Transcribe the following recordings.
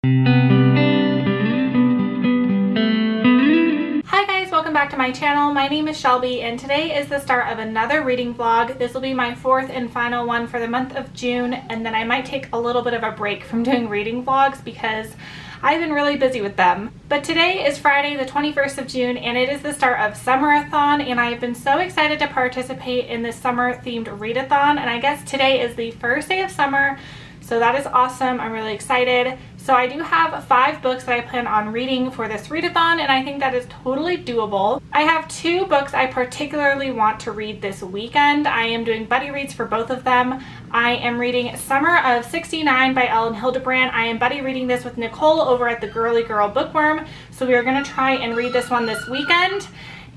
Hi guys, welcome back to my channel. My name is Shelby and today is the start of another reading vlog. This will be my fourth and final one for the month of June, and then I might take a little bit of a break from doing reading vlogs because I've been really busy with them. But today is Friday the 21st of June and it is the start of Summerathon, and I have been so excited to participate in this summer themed readathon, and I guess today is the first day of summer. So that is awesome. I'm really excited. So I do have 5 books that I plan on reading for this readathon, and I think that is totally doable. I have 2 books I particularly want to read this weekend. I am doing buddy reads for both of them. I am reading Summer of '69 by Ellen Hildebrand. I am buddy reading this with Nicole over at the Girly Girl Bookworm. So we are going to try and read this one this weekend.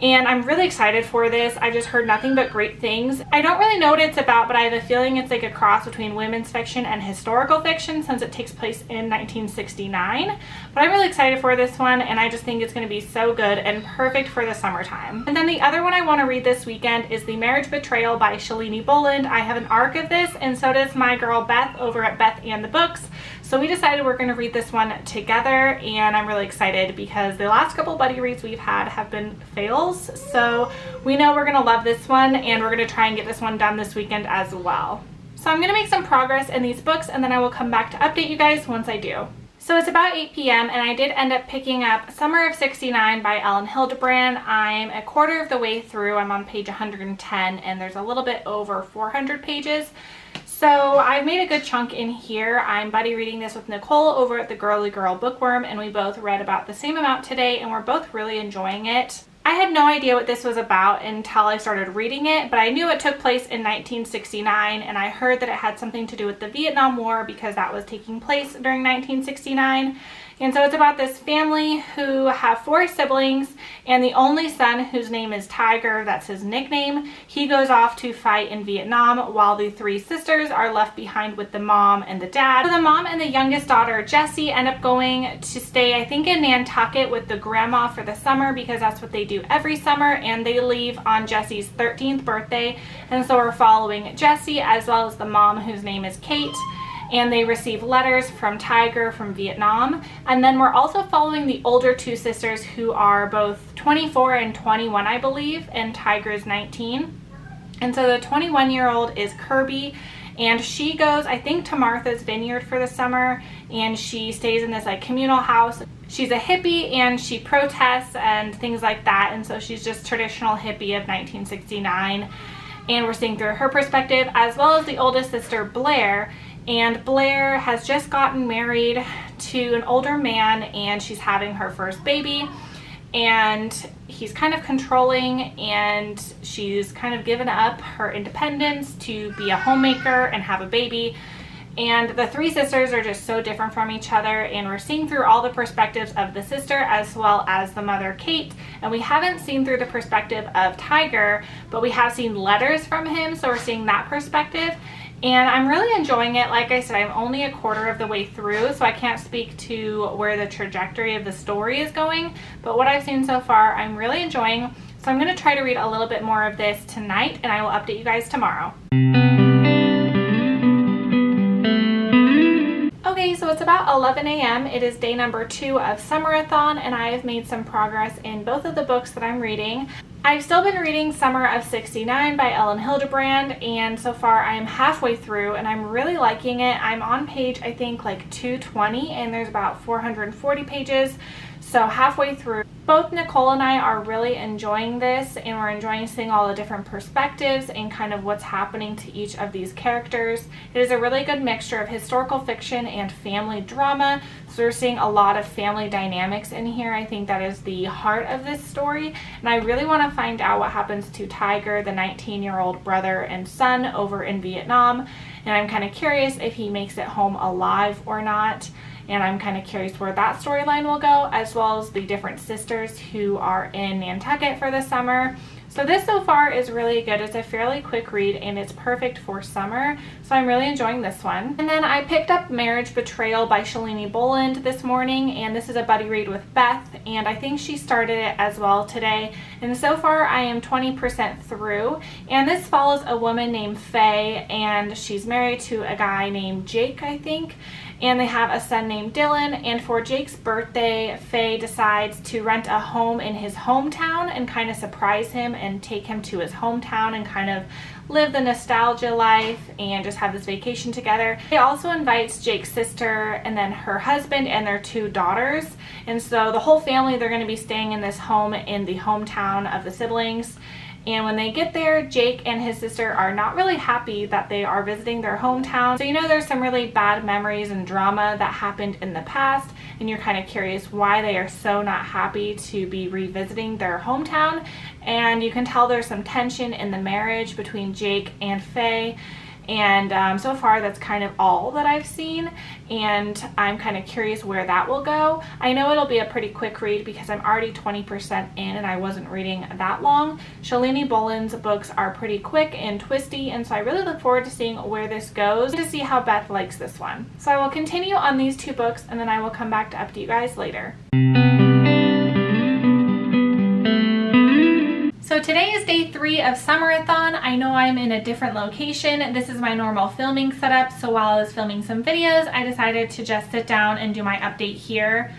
And I'm really excited for this. I've just heard nothing but great things. I don't really know what it's about, but I have a feeling it's like a cross between women's fiction and historical fiction since it takes place in 1969. But I'm really excited for this one, and I just think it's going to be so good and perfect for the summertime. And then the other one I want to read this weekend is The Marriage Betrayal by Shalini Boland. I have an ARC of this, and so does my girl Beth over at Beth and the Books. So we decided we're going to read this one together, and I'm really excited because the last couple buddy reads we've had have been fails. So we know we're going to love this one, and we're going to try and get this one done this weekend as well. So I'm going to make some progress in these books, and then I will come back to update you guys once I do. So it's about 8 p.m. and I did end up picking up Summer of '69 by Ellen Hildebrand. I'm a quarter of the way through. I'm on page 110, and there's a little bit over 400 pages. So I've made a good chunk in here. I'm buddy reading this with Nicole over at the Girly Girl Bookworm, and we both read about the same amount today, and we're both really enjoying it. I had no idea what this was about until I started reading it, but I knew it took place in 1969, and I heard that it had something to do with the Vietnam War because that was taking place during 1969. And so it's about this family who have 4 siblings, and the only son, whose name is Tiger, that's his nickname, he goes off to fight in Vietnam, while the 3 sisters are left behind with the mom and the dad. So the mom and the youngest daughter, Jessie, end up going to stay, I think, in Nantucket with the grandma for the summer because that's what they do every summer, and they leave on Jessie's 13th birthday. And so we're following Jessie as well as the mom, whose name is Kate, and they receive letters from Tiger from Vietnam. And then we're also following the older 2 sisters who are both 24 and 21, I believe, and Tiger is 19. And so the 21-year-old is Kirby, and she goes, I think, to Martha's Vineyard for the summer, and she stays in this like communal house. She's a hippie and she protests and things like that, and so she's just traditional hippie of 1969. And we're seeing through her perspective, as well as the oldest sister, Blair. And Blair has just gotten married to an older man, and she's having her first baby, and he's kind of controlling, and she's kind of given up her independence to be a homemaker and have a baby. And the 3 sisters are just so different from each other, and we're seeing through all the perspectives of the sister as well as the mother, Kate. And we haven't seen through the perspective of Tiger, but we have seen letters from him, so we're seeing that perspective. And I'm really enjoying it. Like I said, I'm only a quarter of the way through, so I can't speak to where the trajectory of the story is going. But what I've seen so far, I'm really enjoying. So I'm going to try to read a little bit more of this tonight, and I will update you guys tomorrow. Okay, so it's about 11 a.m. It is day number 2 of Summerathon, and I have made some progress in both of the books that I'm reading. I've still been reading Summer of '69 by Ellen Hildebrand, and so far I am halfway through and I'm really liking it. I'm on page, I think, like 220, and there's about 440 pages, so halfway through. Both Nicole and I are really enjoying this, and we're enjoying seeing all the different perspectives and kind of what's happening to each of these characters. It is a really good mixture of historical fiction and family drama, so we're seeing a lot of family dynamics in here. I think that is the heart of this story, and I really want to find out what happens to Tiger, the 19-year-old brother and son over in Vietnam, and I'm kind of curious if he makes it home alive or not. And I'm kind of curious where that storyline will go, as well as the different sisters who are in Nantucket for the summer. So this so far is really good. It's a fairly quick read and it's perfect for summer. So I'm really enjoying this one. And then I picked up Marriage Betrayal by Shalini Boland this morning, and this is a buddy read with Beth, and I think she started it as well today. And so far I am 20% through, and this follows a woman named Faye, and she's married to a guy named Jake, I think. and they have a son named Dylan. And for Jake's birthday, Faye decides to rent a home in his hometown and kind of surprise him and take him to his hometown and kind of live the nostalgia life and just have this vacation together. He also invites Jake's sister and then her husband and their 2 daughters. And so the whole family, they're going to be staying in this home in the hometown of the siblings. And when they get there, Jake and his sister are not really happy that they are visiting their hometown. So you know there's some really bad memories and drama that happened in the past, and you're kind of curious why they are so not happy to be revisiting their hometown. And you can tell there's some tension in the marriage between Jake and Faye. And so far that's kind of all that I've seen, and I'm kind of curious where that will go. I know it'll be a pretty quick read because I'm already 20% in and I wasn't reading that long. Shalini Boland's books are pretty quick and twisty, and so I really look forward to seeing where this goes, to see how Beth likes this one. So I will continue on these 2 books and then I will come back to update you guys later. So today is day 3 of Summerathon. I know I'm in a different location. This is my normal filming setup, so while I was filming some videos, I decided to just sit down and do my update here.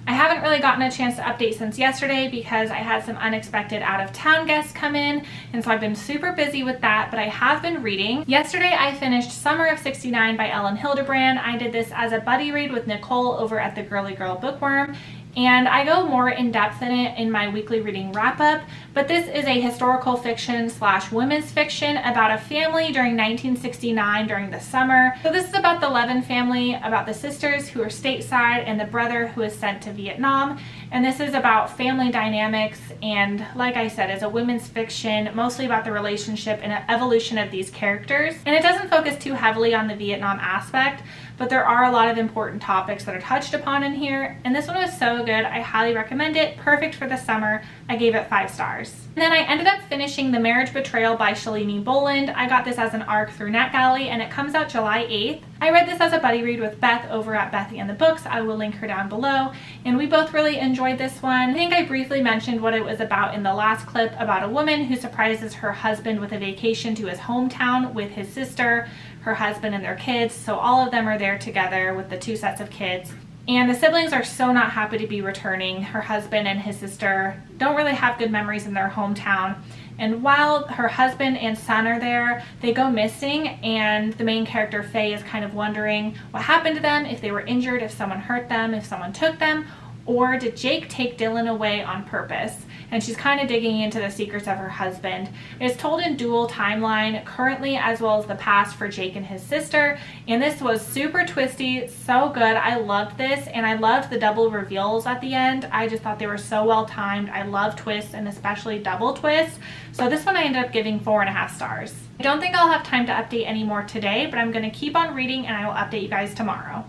I haven't really gotten a chance to update since yesterday because I had some unexpected out-of-town guests come in, and so I've been super busy with that, but I have been reading. Yesterday I finished Summer of '69 by Ellen Hildebrand. I did this as a buddy read with Nicole over at the Girly Girl Bookworm, and I go more in depth in it in my weekly reading wrap-up, but this is a historical fiction / women's fiction about a family during 1969 during the summer. So this is about the Levin family, about the sisters who are stateside and the brother who is sent to Vietnam, and this is about family dynamics, and like I said, it's a women's fiction, mostly about the relationship and evolution of these characters, and it doesn't focus too heavily on the Vietnam aspect, but there are a lot of important topics that are touched upon in here, and this one was so good. I highly recommend it. Perfect for the summer. I gave it 5 stars. And then I ended up finishing The Marriage Betrayal by Shalini Boland. I got this as an ARC through NetGalley, and it comes out July 8th. I read this as a buddy read with Beth over at Bethy and the Books. I will link her down below, and we both really enjoyed this one. I think I briefly mentioned what it was about in the last clip, about a woman who surprises her husband with a vacation to his hometown with his sister, her husband, and their kids. So all of them are there together with the 2 sets of kids. And the siblings are so not happy to be returning. Her husband and his sister don't really have good memories in their hometown. And while her husband and son are there, they go missing, and the main character, Faye, is kind of wondering what happened to them, if they were injured, if someone hurt them, if someone took them, or did Jake take Dylan away on purpose? And she's kind of digging into the secrets of her husband. It's told in dual timeline, currently as well as the past for Jake and his sister, and this was super twisty, so good. I loved this, and I loved the double reveals at the end. I just thought they were so well timed. I love twists, and especially double twists. So this one I ended up giving 4.5 stars. I don't think I'll have time to update any more today, but I'm going to keep on reading and I will update you guys tomorrow.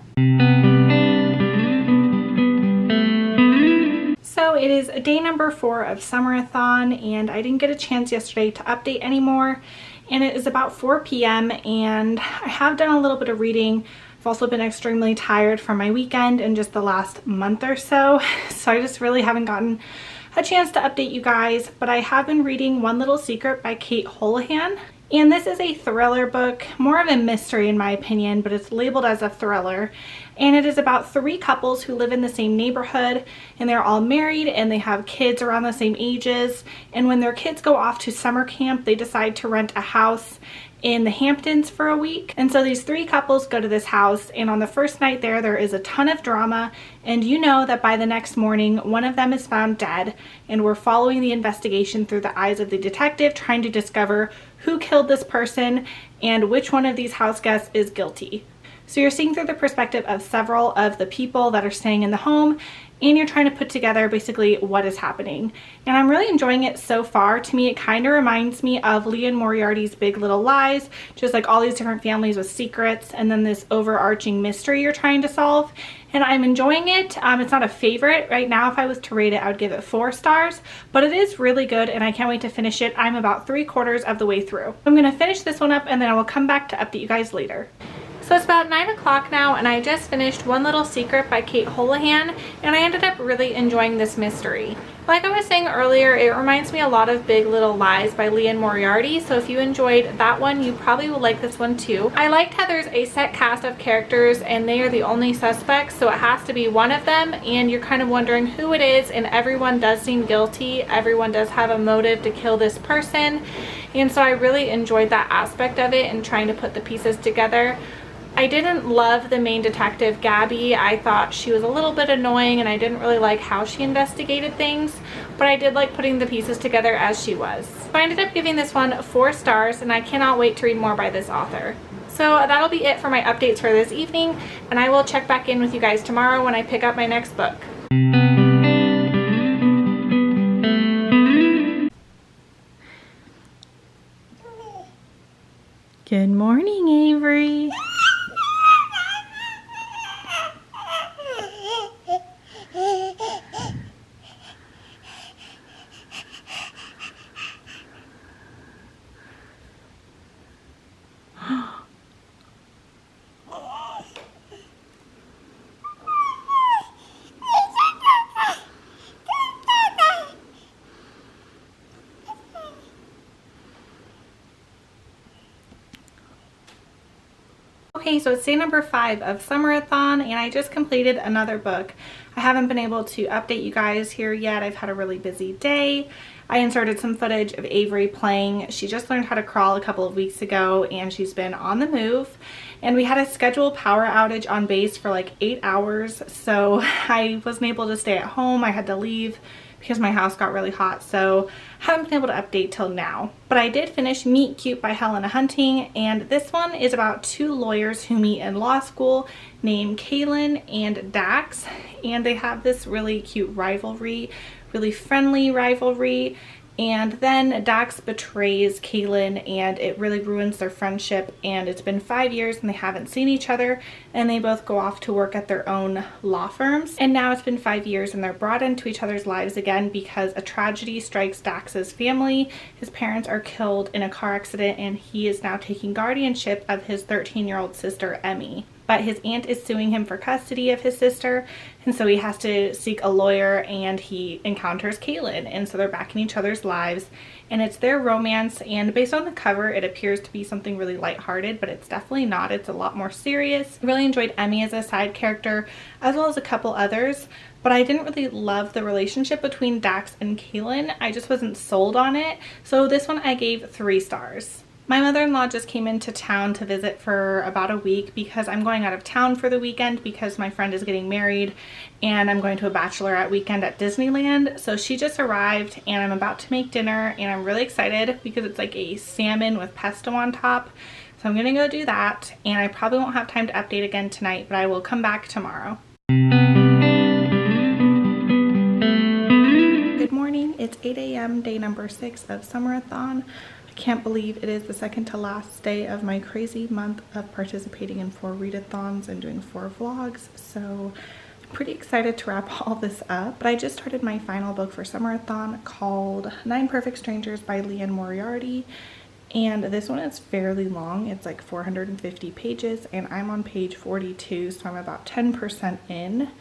So it is day number 4 of Summerathon, and I didn't get a chance yesterday to update anymore, and it is about 4 p.m. and I have done a little bit of reading. I've also been extremely tired from my weekend and just the last month or so, so I just really haven't gotten a chance to update you guys, but I have been reading One Little Secret by Kate Houlihan. And this is a thriller book, more of a mystery in my opinion, but it's labeled as a thriller. And it is about 3 couples who live in the same neighborhood, and they're all married and they have kids around the same ages. And when their kids go off to summer camp, they decide to rent a house in the Hamptons for a week. And so these 3 couples go to this house, and on the first night there is a ton of drama, and you know that by the next morning one of them is found dead, and we're following the investigation through the eyes of the detective, trying to discover who killed this person and which one of these house guests is guilty. So you're seeing through the perspective of several of the people that are staying in the home, and you're trying to put together basically what is happening. And I'm really enjoying it so far. To me, it kind of reminds me of Liane Moriarty's Big Little Lies, just like all these different families with secrets and then this overarching mystery you're trying to solve. And I'm enjoying it. It's not a favorite. Right now, if I was to rate it, I would give it 4 stars, but it is really good and I can't wait to finish it. I'm about 3/4 of the way through. I'm gonna finish this one up and then I will come back to update you guys later. So it's about 9 o'clock now, and I just finished One Little Secret by Kate Houlihan, and I ended up really enjoying this mystery. Like I was saying earlier, it reminds me a lot of Big Little Lies by Liane Moriarty, so if you enjoyed that one, you probably will like this one too. I liked how there's a set cast of characters and they are the only suspects, so it has to be one of them, and you're kind of wondering who it is, and everyone does seem guilty. Everyone does have a motive to kill this person, and so I really enjoyed that aspect of it and trying to put the pieces together. I didn't love the main detective, Gabby. I thought she was a little bit annoying and I didn't really like how she investigated things, but I did like putting the pieces together as she was. So I ended up giving this one 4 stars, and I cannot wait to read more by this author. So that'll be it for my updates for this evening, and I will check back in with you guys tomorrow when I pick up my next book. Good morning, Avery. Okay, so it's day number 5 of Summerathon, and I just completed another book. I haven't been able to update you guys here yet. I've had a really busy day. I inserted some footage of Avery playing. She just learned how to crawl a couple of weeks ago, and she's been on the move. And we had a scheduled power outage on base for like 8 hours, so I wasn't able to stay at home. I had to leave because my house got really hot, so I haven't been able to update till now. But I did finish Meet Cute by Helena Hunting, and this one is about 2 lawyers who meet in law school named Kaylin and Dax, and they have this really cute rivalry, really friendly rivalry. And then Dax betrays Kaylin and it really ruins their friendship, and it's been 5 years and they haven't seen each other, and they both go off to work at their own law firms. And now it's been 5 years and they're brought into each other's lives again because a tragedy strikes Dax's family. His parents are killed in a car accident and he is now taking guardianship of his 13-year-old sister, Emmy. But his aunt is suing him for custody of his sister, and so he has to seek a lawyer, and he encounters Kaylin, and so they're back in each other's lives, and it's their romance. And based on the cover, it appears to be something really lighthearted, but it's definitely not. It's a lot more serious. I really enjoyed Emmy as a side character, as well as a couple others, but I didn't really love the relationship between Dax and Kaylin. I just wasn't sold on it, so this one I gave 3 stars. My mother-in-law just came into town to visit for about a week because I'm going out of town for the weekend because my friend is getting married and I'm going to a bachelorette weekend at Disneyland. So she just arrived and I'm about to make dinner, and I'm really excited because it's like a salmon with pesto on top. So I'm gonna go do that, and I probably won't have time to update again tonight, but I will come back tomorrow. Good morning, it's 8 a.m. day number 6 of Summerathon. Can't believe it is the second to last day of my crazy month of participating in 4 readathons and doing 4 vlogs, so I'm pretty excited to wrap all this up. But I just started my final book for Summerathon called 9 Perfect Strangers by Liane Moriarty, and this one is fairly long. It's like 450 pages and I'm on page 42, so I'm about 10% in.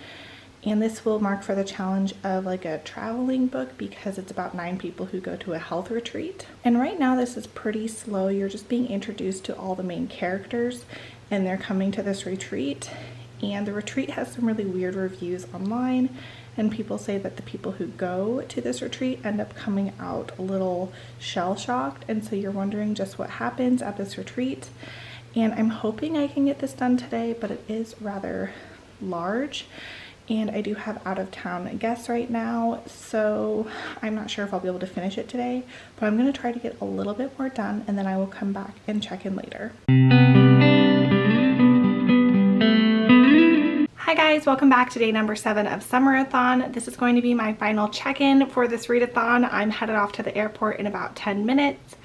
And this will mark for the challenge of like a traveling book because it's about 9 people who go to a health retreat. And right now this is pretty slow. You're just being introduced to all the main characters and they're coming to this retreat. And the retreat has some really weird reviews online, and people say that the people who go to this retreat end up coming out a little shell-shocked, and so you're wondering just what happens at this retreat. And I'm hoping I can get this done today, but it is rather large. And I do have out-of-town guests right now, so I'm not sure if I'll be able to finish it today, but I'm going to try to get a little bit more done, and then I will come back and check in later. Hi guys, welcome back to day number 7 of Summerathon. This is going to be my final check-in for this readathon. I'm headed off to the airport in about 10 minutes.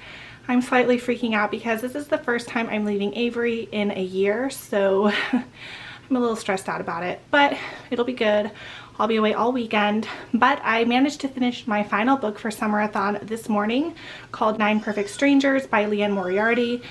I'm slightly freaking out because this is the first time I'm leaving Avery in a year, so I'm a little stressed out about it, but it'll be good. I'll be away all weekend, but I managed to finish my final book for Summerathon this morning called 9 Perfect Strangers by Liane Moriarty.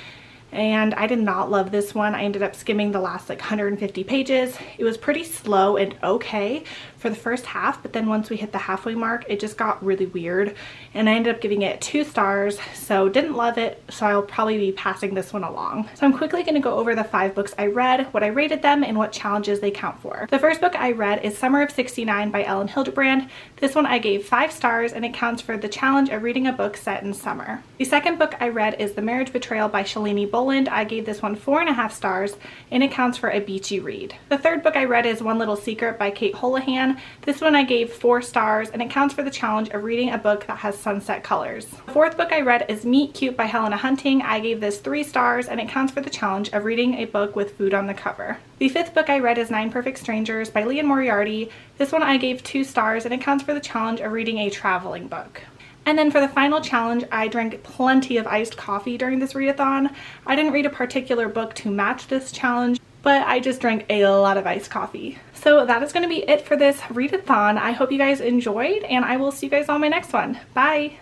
and I did not love this one. I ended up skimming the last like 150 pages. It was pretty slow and okay for the first half, but then once we hit the halfway mark, it just got really weird, and I ended up giving it 2 stars, so didn't love it, so I'll probably be passing this one along. So I'm quickly going to go over the 5 books I read, what I rated them, and what challenges they count for. The first book I read is Summer of '69 by Ellen Hildebrand. This one I gave 5 stars, and it counts for the challenge of reading a book set in summer. The second book I read is The Marriage Betrayal by Shalini Boland. I gave this one 4.5 stars, and it counts for a beachy read. The third book I read is One Little Secret by Kate Holohan. This one I gave 4 stars, and it counts for the challenge of reading a book that has sunset colors. The fourth book I read is Meet Cute by Helena Hunting. I gave this 3 stars, and it counts for the challenge of reading a book with food on the cover. The fifth book I read is 9 Perfect Strangers by Leon Moriarty. This one I gave 2 stars, and it counts for the challenge of reading a traveling book. And then for the final challenge, I drank plenty of iced coffee during this readathon. I didn't read a particular book to match this challenge, but I just drank a lot of iced coffee. So that is going to be it for this readathon. I hope you guys enjoyed, and I will see you guys on my next one. Bye!